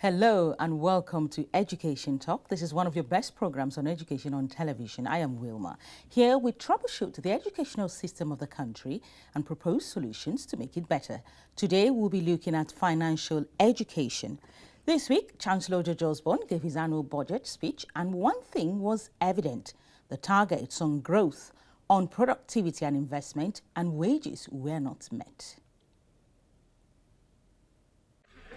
Hello and welcome to Education Talk. This is one of your best programs on education on television. I am Wilma. Here we troubleshoot the educational system of the country and propose solutions to make it better. Today we'll be looking at financial education. This week, Chancellor George Osborne gave his annual budget speech, and one thing was evident: the targets on growth, on productivity and investment, and wages were not met.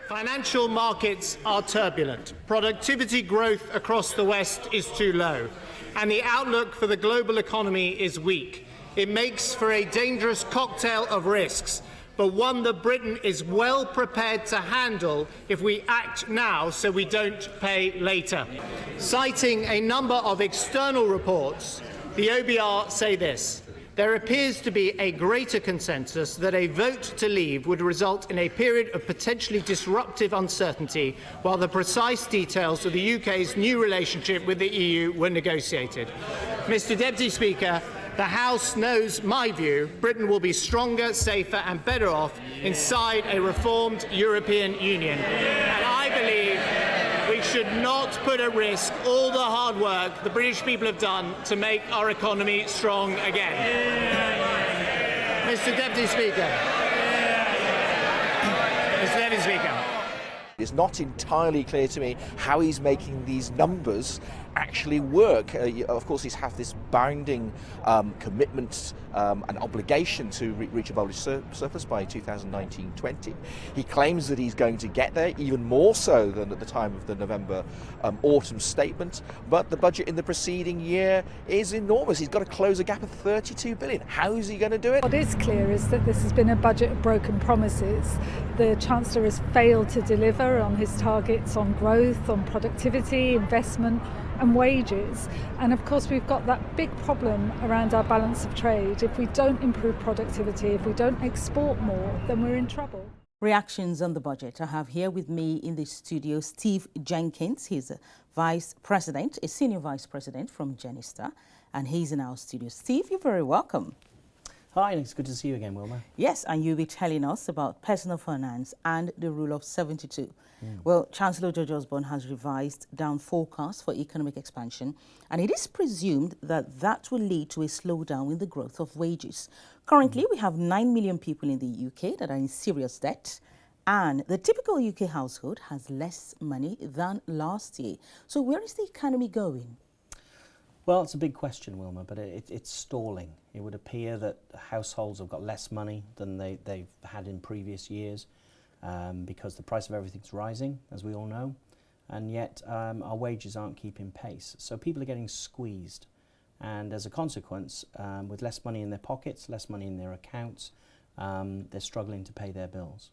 Financial markets are turbulent. Productivity growth across the West is too low, and the outlook for the global economy is weak. It makes for a dangerous cocktail of risks, but one that Britain is well prepared to handle if we act now so we don't pay later. Citing a number of external reports, the OBR say this: there appears to be a greater consensus that a vote to leave would result in a period of potentially disruptive uncertainty while the precise details of the UK's new relationship with the EU were negotiated. Mr. Deputy Speaker, the House knows my view. Britain will be stronger, safer and better off inside a reformed European Union. And I believe we should not put at risk all the hard work the British people have done to make our economy strong again. Mr. Deputy Speaker. Mr. Deputy Speaker. It's not entirely clear to me how he's making these numbers actually work. Of course, he's had this binding commitment and obligation to reach a budget surplus by 2019-20. He claims that he's going to get there, even more so than at the time of the November autumn statement. But the budget in the preceding year is enormous. He's got to close a gap of 32 billion. How is he going to do it? What is clear is that this has been a budget of broken promises. The Chancellor has failed to deliver on his targets on growth, on productivity, investment and wages. And of course we've got that big problem around our balance of trade. If we don't improve productivity, if we don't export more, then we're in trouble. Reactions on the budget. I have here with me in the studio Steve Jenkins. He's a senior vice president from Genistar, and he's in our studio. Steve, you're very welcome. Hi, it's good to see you again, Wilma. Yes, and you'll be telling us about personal finance and the rule of 72. Well, Chancellor George Osborne has revised down forecasts for economic expansion, and it is presumed that that will lead to a slowdown in the growth of wages. Currently, we have 9 million people in the UK that are in serious debt, and the typical UK household has less money than last year. So where is the economy going? Well, it's a big question, Wilma, but it's stalling. It would appear that households have got less money than they've had in previous years because the price of everything's rising, as we all know, and yet our wages aren't keeping pace. So people are getting squeezed, and as a consequence, with less money in their pockets, less money in their accounts, they're struggling to pay their bills.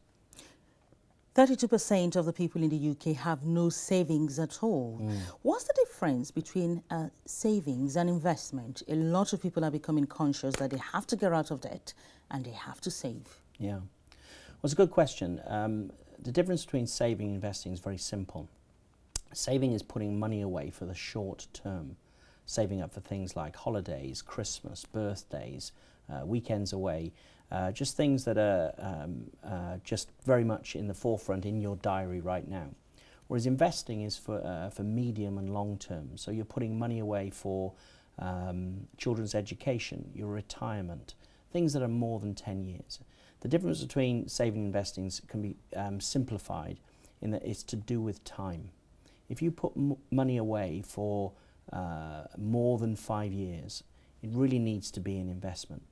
32% of the people in the UK have no savings at all. What's the difference between savings and investment? A lot of people are becoming conscious that they have to get out of debt and they have to save. Yeah, well, it's a good question. The difference between saving and investing is very simple. Saving is putting money away for the short term, saving up for things like holidays, Christmas, birthdays, weekends away. Just things that are just very much in the forefront in your diary right now. Whereas investing is for medium and long term. So you're putting money away for children's education, your retirement, things that are more than 10 years. The difference between saving and investing can be simplified in that it's to do with time. If you put money away for more than 5 years, it really needs to be an investment.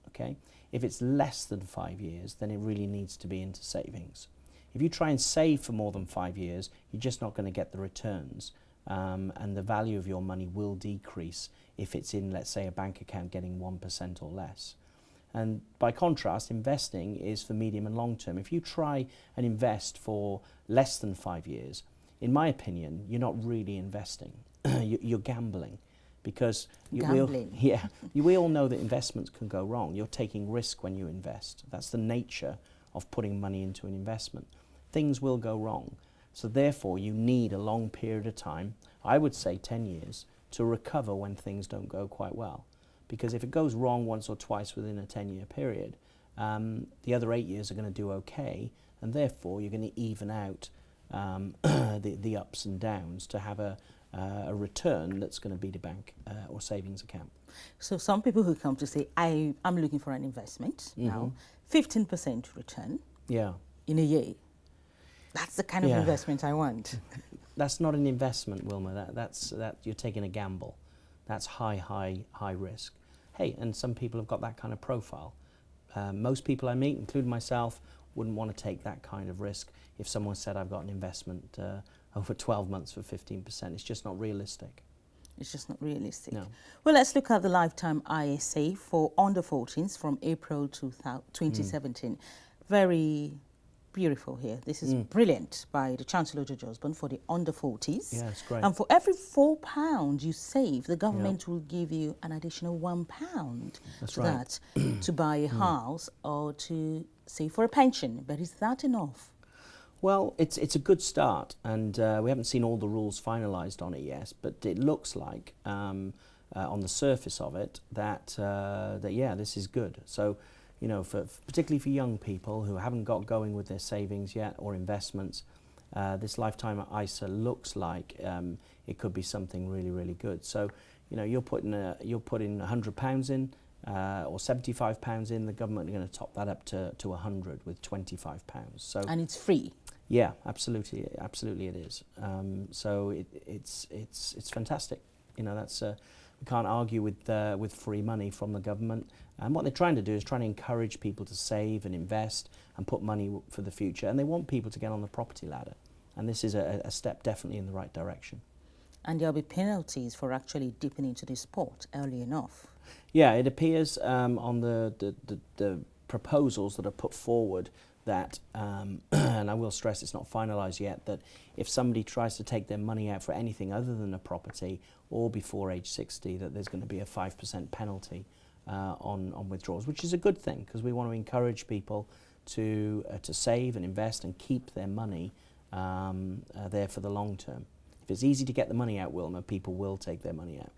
Okay? If it's less than 5 years, then it really needs to be into savings. If you try and save for more than 5 years, you're just not going to get the returns, and the value of your money will decrease if it's in, let's say, a bank account getting 1% or less. And by contrast, investing is for medium and long term. If you try and invest for less than 5 years, in my opinion, you're not really investing. You're gambling. Because we all know that investments can go wrong. You're taking risk when you invest. That's the nature of putting money into an investment. Things will go wrong. So therefore, you need a long period of time, I would say 10 years, to recover when things don't go quite well. Because if it goes wrong once or twice within a 10-year period, the other 8 years are going to do okay, and therefore you're going to even out the ups and downs to have a return that's going to beat a bank or savings account. So some people who come to say, I'm looking for an investment now, 15% return in a year. That's the kind of investment I want. That's not an investment, Wilma. That's you're taking a gamble. That's high risk. Hey, and some people have got that kind of profile. Most people I meet, including myself, wouldn't want to take that kind of risk. If someone said, I've got an investment over 12 months for 15%, it's just not realistic. It's just not realistic. No. Well, let's look at the lifetime ISA for under 14s from April 2017. Very beautiful here. This is brilliant by the Chancellor George Osborne for the under 40s. Yeah, it's great. And for every £4 you save, the government will give you an additional £1 to that to buy a house or to save for a pension. But is that enough? Well, it's a good start, and we haven't seen all the rules finalised on it yet, but it looks like on the surface of it that yeah, this is good. So, you know, particularly for young people who haven't got going with their savings yet or investments, this lifetime ISA looks like it could be something really good. So, you know, you're putting £100 in or £75 in. The government are going to top that up to 100 with £25. So, and it's free. Yeah, absolutely it is. So it's fantastic. You know, that's we can't argue with free money from the government. And what they're trying to do is trying to encourage people to save and invest and put money for the future. And they want people to get on the property ladder. And this is a step definitely in the right direction. And there'll be penalties for actually dipping into this pot early enough. Yeah, it appears on the proposals that are put forward that, and I will stress it's not finalised yet, that if somebody tries to take their money out for anything other than a property or before age 60, that there's going to be a 5% penalty on withdrawals, which is a good thing because we want to encourage people to save and invest and keep their money there for the long term. If it's easy to get the money out, Wilma, people will take their money out.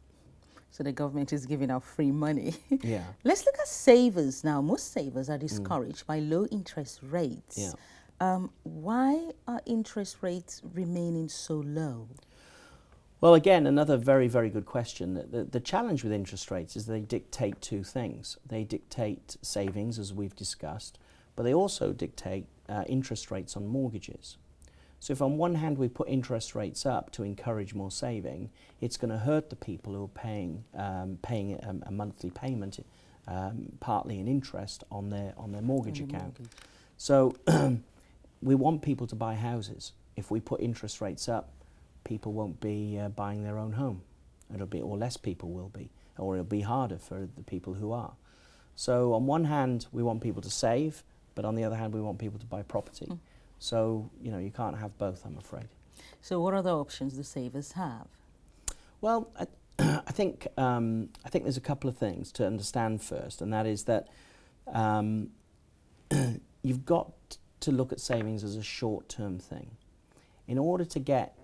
So the government is giving out free money. Yeah. Let's look at savers now. Most savers are discouraged by low interest rates. Yeah. Why are interest rates remaining so low? Well, again, another very good question. The challenge with interest rates is they dictate two things. They dictate savings, as we've discussed, but they also dictate interest rates on mortgages. So if on one hand we put interest rates up to encourage more saving, it's going to hurt the people who are paying a monthly payment, partly in interest on their mortgage account. So we want people to buy houses. If we put interest rates up, people won't be buying their own home. Or less people will be, or it'll be harder for the people who are. So on one hand, we want people to save, but on the other hand, we want people to buy property. So, you know, you can't have both, I'm afraid. So what other options do savers have? Well, I think there's a couple of things to understand first, and that is that you've got to look at savings as a short-term thing. In order to get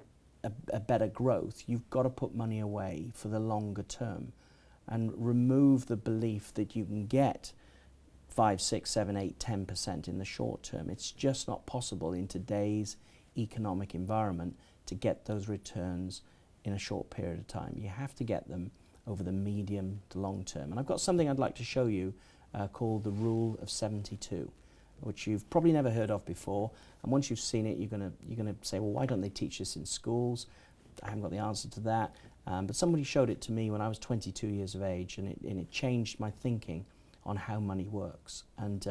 a better growth, you've got to put money away for the longer term and remove the belief that you can get 5, 6, 7, 8, 10% in the short term. It's just not possible in today's economic environment to get those returns in a short period of time. You have to get them over the medium to long term. And I've got something I'd like to show you called the Rule of 72, which you've probably never heard of before. And once you've seen it, you're gonna say, well, why don't they teach this in schools? I haven't got the answer to that. But somebody showed it to me when I was 22 years of age, and it changed my thinking on how money works. And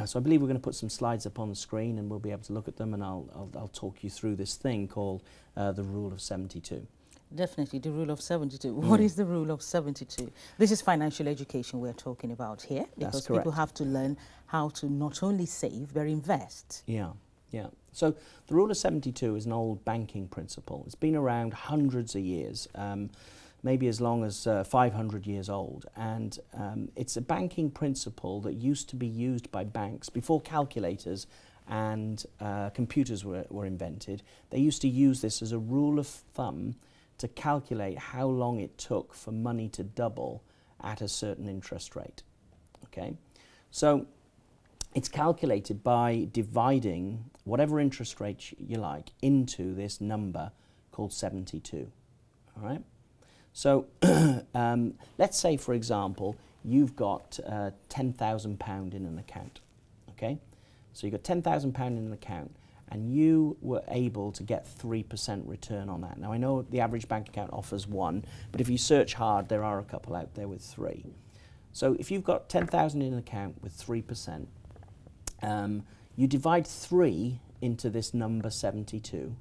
so I believe we're going to put some slides up on the screen and we'll be able to look at them, and I'll talk you through this thing called the Rule of 72. Definitely, the Rule of 72. What is the Rule of 72? This is financial education we're talking about here, because people have to learn how to not only save, but invest. Yeah. So the Rule of 72 is an old banking principle. It's been around hundreds of years. Maybe as long as 500 years old, and it's a banking principle that used to be used by banks before calculators and computers were invented. They used to use this as a rule of thumb to calculate how long it took for money to double at a certain interest rate. Okay, so it's calculated by dividing whatever interest rate you like into this number called 72. All right? So let's say, for example, you've got £10,000 in an account. Okay? So you've got £10,000 in an account, and you were able to get 3% return on that. Now, I know the average bank account offers 1, but if you search hard, there are a couple out there with 3. So if you've got 10,000 in an account with 3%, you divide 3 into this number 72,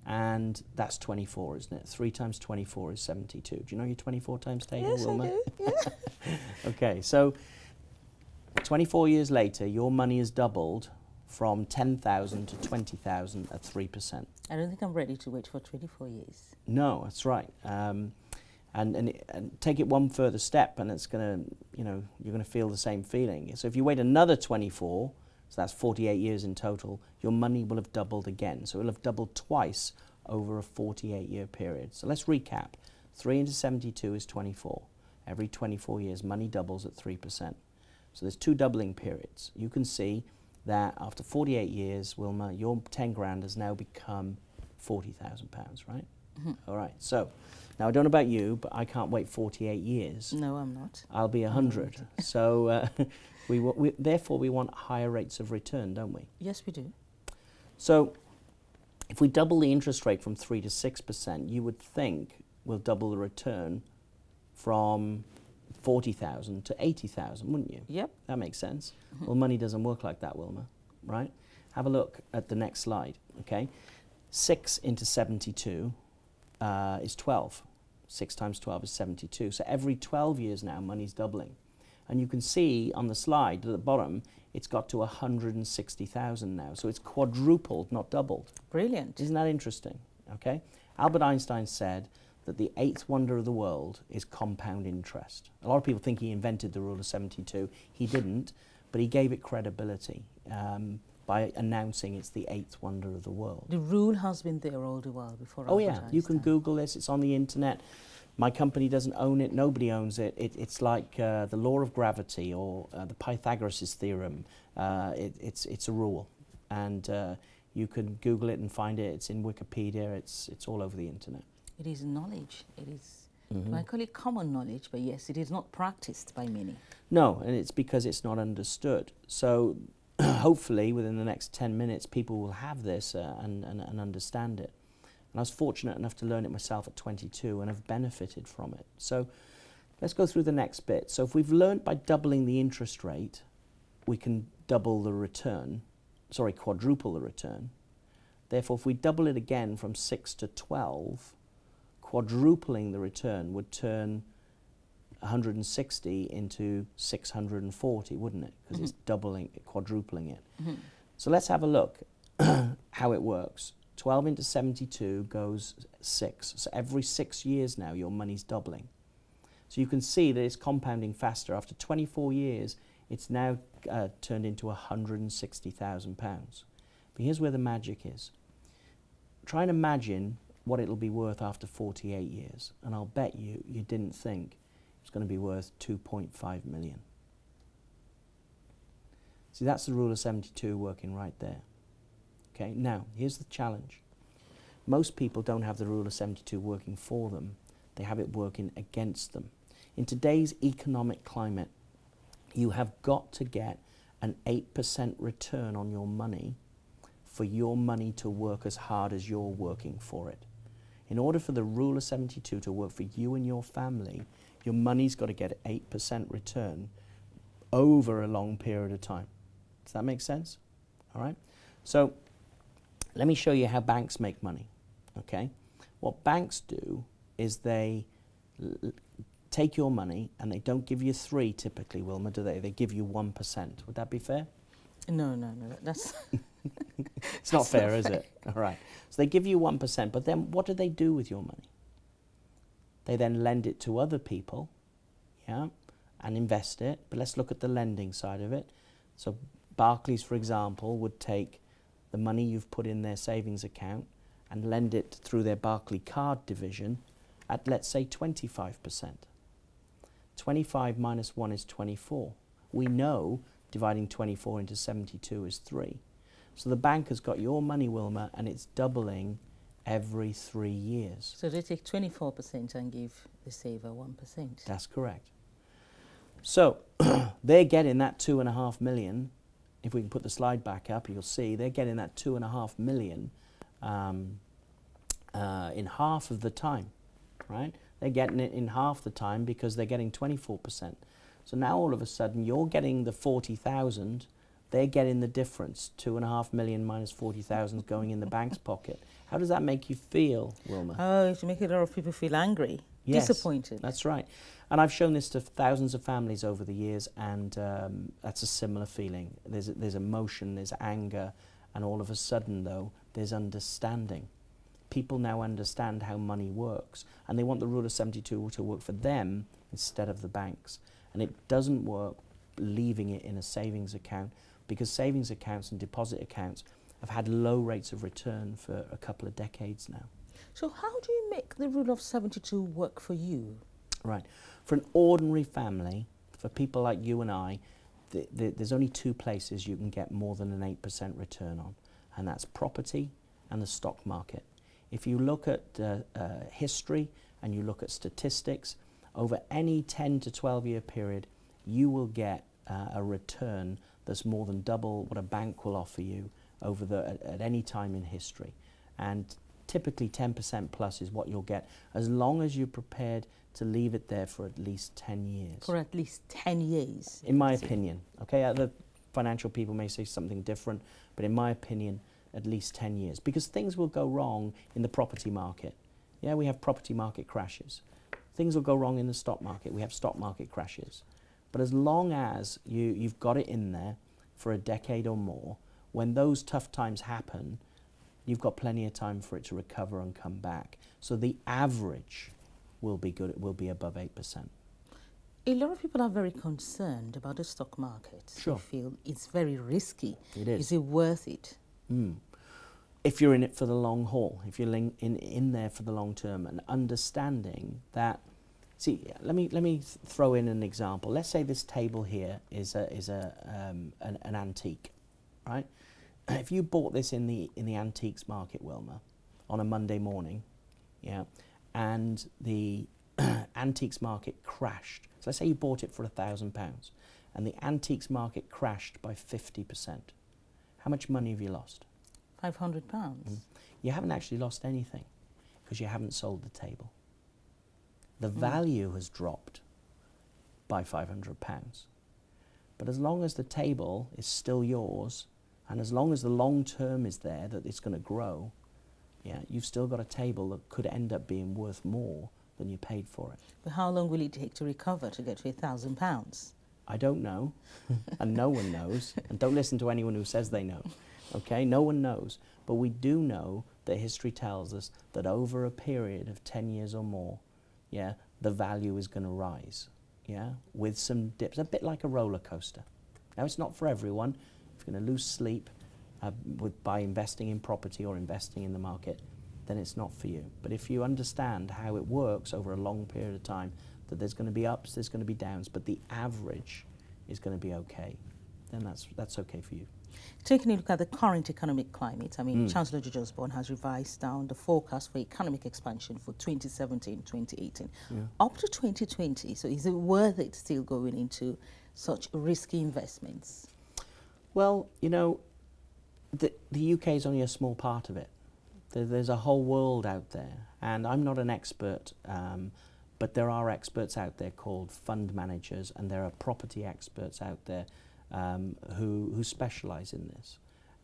and that's 24, isn't it? 3 times 24 is 72. Do you know your 24 times table, Yes, Wilma? I do. Yeah. Okay, so 24 years later, your money has doubled from 10,000 to 20,000 at 3%. I don't think I'm ready to wait for 24 years. No, that's right. And take it one further step, and it's going to, you're going to feel the same feeling. So if you wait another 24, so that's 48 years in total, your money will have doubled again. So it will have doubled twice over a 48-year period. So let's recap. 3 into 72 is 24. Every 24 years, money doubles at 3%. So there's 2 doubling periods. You can see that after 48 years, Wilma, your 10 grand has now become £40,000, right? Mm-hmm. All right. So now I don't know about you, but I can't wait 48 years. No, I'm not. I'll be 100. So therefore we want higher rates of return, don't we? Yes, we do. So if we double the interest rate from 3 to 6%, you would think we'll double the return from 40,000 to 80,000, wouldn't you? Yep. That makes sense. Mm-hmm. Well, money doesn't work like that, Wilma, right? Have a look at the next slide, okay? 6 into 72 is 12. 6 times 12 is 72. So every 12 years now, money's doubling. And you can see on the slide at the bottom, it's got to 160,000 now. So it's quadrupled, not doubled. Brilliant. Isn't that interesting? Okay. Albert Einstein said that the 8th wonder of the world is compound interest. A lot of people think he invented the rule of 72. He didn't, but he gave it credibility by announcing it's the 8th wonder of the world. The rule has been there all the while before. Oh yeah, you can Google this. It's on the internet. My company doesn't own it. Nobody owns it. It's like the law of gravity or the Pythagoras' theorem. It's a rule, and you can Google it and find it. It's in Wikipedia. It's all over the internet. It is knowledge. It is, I call it common knowledge, but yes, it is not practiced by many. No, and it's because it's not understood. So hopefully within the next 10 minutes, people will have this and understand it. And I was fortunate enough to learn it myself at 22 and have benefited from it. So let's go through the next bit. So if we've learned by doubling the interest rate, we can double the return, quadruple the return. Therefore, if we double it again from 6 to 12, quadrupling the return would turn 160 into 640, wouldn't it? Because it's quadrupling it. So let's have a look how it works. 12 into 72 goes 6. So every 6 years now, your money's doubling. So you can see that it's compounding faster. After 24 years, it's now turned into £160,000. But here's where the magic is. Try and imagine what it'll be worth after 48 years. And I'll bet you didn't think it's going to be worth 2.5 million. See, that's the rule of 72 working right there. Okay, now, here's the challenge. Most people don't have the rule of 72 working for them. They have it working against them. In today's economic climate, you have got to get an 8% return on your money for your money to work as hard as you're working for it. In order for the rule of 72 to work for you and your family, your money's got to get an 8% return over a long period of time. Does that make sense? All right? So let me show you how banks make money. Okay? What banks do is they take your money and they don't give you 3 typically, Wilma, do they? They give you 1%. Would that be fair? No. That's it's not fair, is it? All right. So they give you 1%, but then what do they do with your money? They then lend it to other people, yeah, and invest it. But let's look at the lending side of it. So Barclays, for example, would take the money you've put in their savings account and lend it through their Barclay card division at, let's say, 25%. 25 minus 1 is 24. We know dividing 24 into 72 is 3. So the bank has got your money, Wilma, and it's doubling every 3 years. So they take 24% and give the saver 1%. That's correct. So they're getting that 2.5 million. If we can put the slide back up, you'll see they're getting that 2.5 million in half of the time, right? They're getting it in half the time because they're getting 24%. So now all of a sudden you're getting the 40,000, they're getting the difference. 2.5 million minus 40,000 going in the bank's pocket. How does that make you feel, Wilma? Oh, it makes a lot of people feel angry, yes, disappointed. That's right. And I've shown this to thousands of families over the years, and that's a similar feeling. There's emotion, there's anger, and all of a sudden, though, there's understanding. People now understand how money works, and they want the rule of 72 to work for them instead of the banks. And it doesn't work leaving it in a savings account, because savings accounts and deposit accounts have had low rates of return for a couple of decades now. So how do you make the rule of 72 work for you? Right. For an ordinary family, for people like you and I, there's only two places you can get more than an 8% return on, and that's property and the stock market. If you look at history and you look at statistics, over any 10 to 12 year period, you will get a return that's more than double what a bank will offer you at any time in history. And typically 10% plus is what you'll get, as long as you're prepared to leave it there for at least 10 years. For at least 10 years? In my opinion. Okay, other financial people may say something different, but in my opinion, at least 10 years. Because things will go wrong in the property market. Yeah, we have property market crashes. Things will go wrong in the stock market. We have stock market crashes. But as long as you've got it in there for a decade or more, when those tough times happen, you've got plenty of time for it to recover and come back. So the average will be good. It will be above 8%. A lot of people are very concerned about the stock market. Sure. They feel it's very risky. It is. Is it worth it? If you're in it for the long haul, if you're in there for the long term, and understanding that. See, let me throw in an example. Let's say this table here is an antique, right? If you bought this in the antiques market, Wilma, on a Monday morning, yeah, and the antiques market crashed. So let's say you bought it for £1,000, and the antiques market crashed by 50%. How much money have you lost? £500. You haven't actually lost anything, because you haven't sold the table. The value has dropped by £500. But as long as the table is still yours, and as long as the long term is there, that it's going to grow, yeah, you've still got a table that could end up being worth more than you paid for it. But how long will it take to recover to get to £1,000? I don't know, and no one knows, and don't listen to anyone who says they know, okay? No one knows, but we do know that history tells us that over a period of 10 years or more, yeah, the value is going to rise, yeah, with some dips, a bit like a roller coaster. Now, it's not for everyone. If you're going to lose sleep by investing in property or investing in the market, then it's not for you. But if you understand how it works over a long period of time, that there's going to be ups, there's going to be downs, but the average is going to be okay, then that's okay for you. Taking a look at the current economic climate, I mean, Chancellor George Osborne has revised down the forecast for economic expansion for 2017-2018 up to 2020. So is it worth it still going into such risky investments? Well, you know, the UK is only a small part of it. There's a whole world out there, and I'm not an expert, but there are experts out there called fund managers, and there are property experts out there who specialise in this.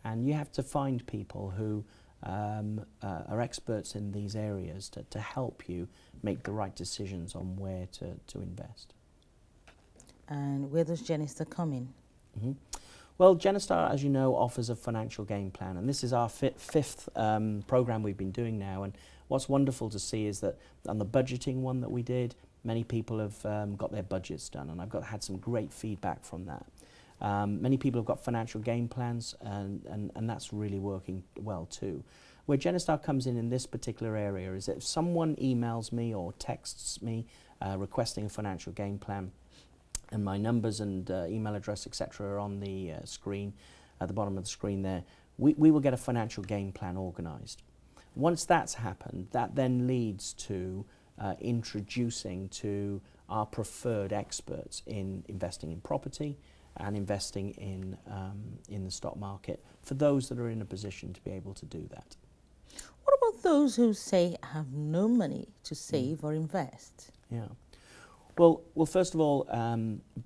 And you have to find people who are experts in these areas to help you make the right decisions on where to invest. And where does Genistar come in? Well, Genistar, as you know, offers a financial game plan, and this is our fifth programme we've been doing now. And what's wonderful to see is that on the budgeting one that we did, many people have got their budgets done, and I've had some great feedback from that. Many people have got financial game plans, and that's really working well too. Where Genistar comes in this particular area is that if someone emails me or texts me requesting a financial game plan, and my numbers and email address, etc., are on the screen, at the bottom of the screen there, we will get a financial game plan organised. Once that's happened, that then leads to introducing to our preferred experts in investing in property and investing in the stock market for those that are in a position to be able to do that. What about those who say have no money to save or invest? Yeah. Well, first of all,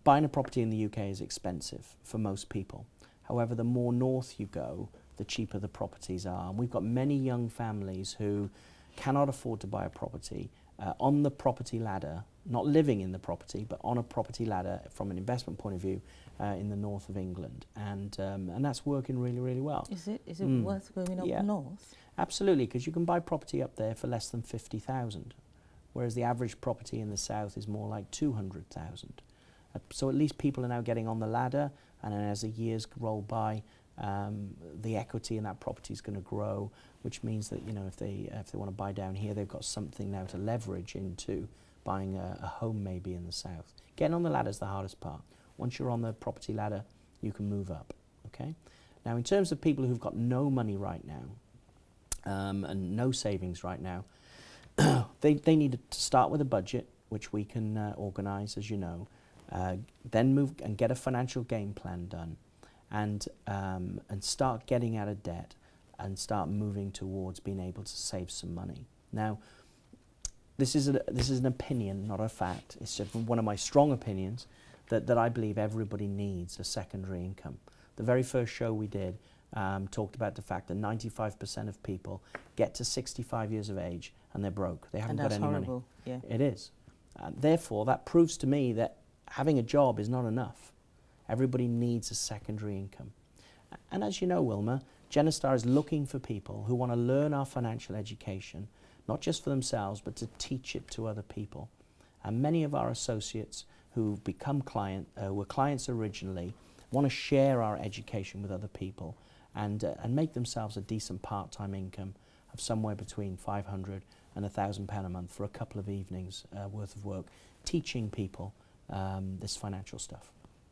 buying a property in the UK is expensive for most people. However, the more north you go, the cheaper the properties are. And we've got many young families who cannot afford to buy a property on the property ladder, not living in the property, but on a property ladder from an investment point of view in the north of England. And that's working really, really well. Is it worth going up north? Absolutely, because you can buy property up there for less than 50,000. Whereas the average property in the south is more like 200,000. So at least people are now getting on the ladder, and as the years roll by, the equity in that property is going to grow, which means that, you know, if they want to buy down here, they've got something now to leverage into buying a home maybe in the south. Getting on the ladder is the hardest part. Once you're on the property ladder, you can move up. Okay. Now, in terms of people who've got no money right now and no savings right now, they need to start with a budget, which we can organise, as you know, then move and get a financial game plan done, and start getting out of debt and start moving towards being able to save some money. Now, this is an opinion, not a fact. It's just one of my strong opinions that I believe everybody needs a secondary income. The very first show we did talked about the fact that 95% of people get to 65 years of age and they're broke. They haven't got any horrible. money. Yeah. It is. Therefore, that proves to me that having a job is not enough. Everybody needs a secondary income. And as you know, Wilma, Genistar is looking for people who want to learn our financial education, not just for themselves, but to teach it to other people. And many of our associates who've become were clients originally, want to share our education with other people and make themselves a decent part-time income of somewhere between £500 and £1,000 a month for a couple of evenings worth of work, teaching people this financial stuff.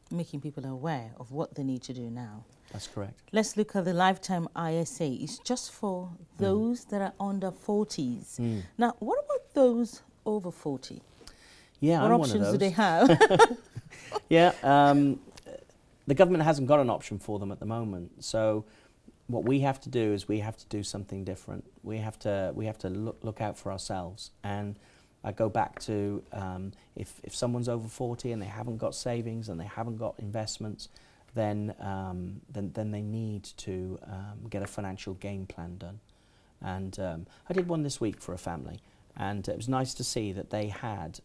Making people aware of what they need to do now. That's correct. Let's look at the lifetime ISA. It's just for those that are under 40s. Now, what about those over 40? Yeah, what I'm options one of those. do they have? Yeah, the government hasn't got an option for them at the moment. So what we have to do is we have to do something different. We have to look out for ourselves. And I go back to if someone's over 40 and they haven't got savings and they haven't got investments, then they need to get a financial game plan done. And I did one this week for a family, and it was nice to see that they had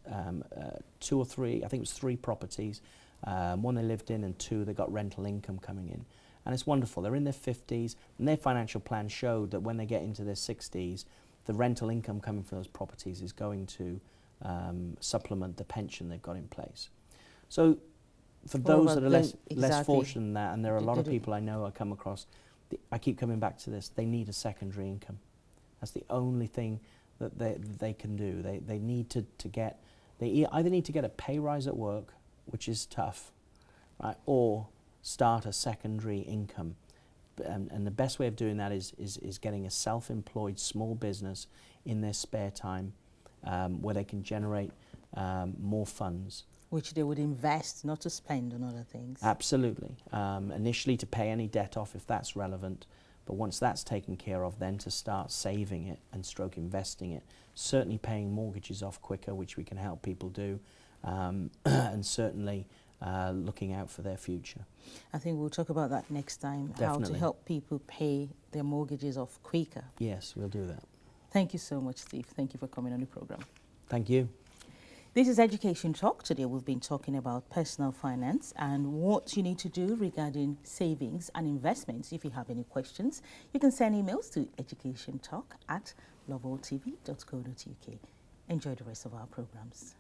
2 or 3, I think it was 3 properties, one they lived in and 2 they got rental income coming in. And it's wonderful. They're in their 50s, and their financial plan showed that when they get into their 60s, the rental income coming from those properties is going to supplement the pension they've got in place. So for those that are less fortunate than that, and there are a lot of people I know I come across, I keep coming back to this, they need a secondary income. That's the only thing that they can do. They need to get, they either need to get a pay rise at work, which is tough, right, or start a secondary income. And the best way of doing that is getting a self-employed small business in their spare time where they can generate more funds. Which they would invest, not to spend on other things. Absolutely. Initially to pay any debt off if that's relevant, but once that's taken care of, then to start saving it and stroke investing it. Certainly paying mortgages off quicker, which we can help people do, and certainly looking out for their future. I think we'll talk about that next time, Definitely. how to help people pay their mortgages off quicker. Yes, we'll do that. Thank you so much, Steve. Thank you for coming on the program. Thank you. This is Education Talk. Today we've been talking about personal finance and what you need to do regarding savings and investments. If you have any questions, you can send emails to educationtalk@loveworldtv.co.uk. Enjoy the rest of our programs.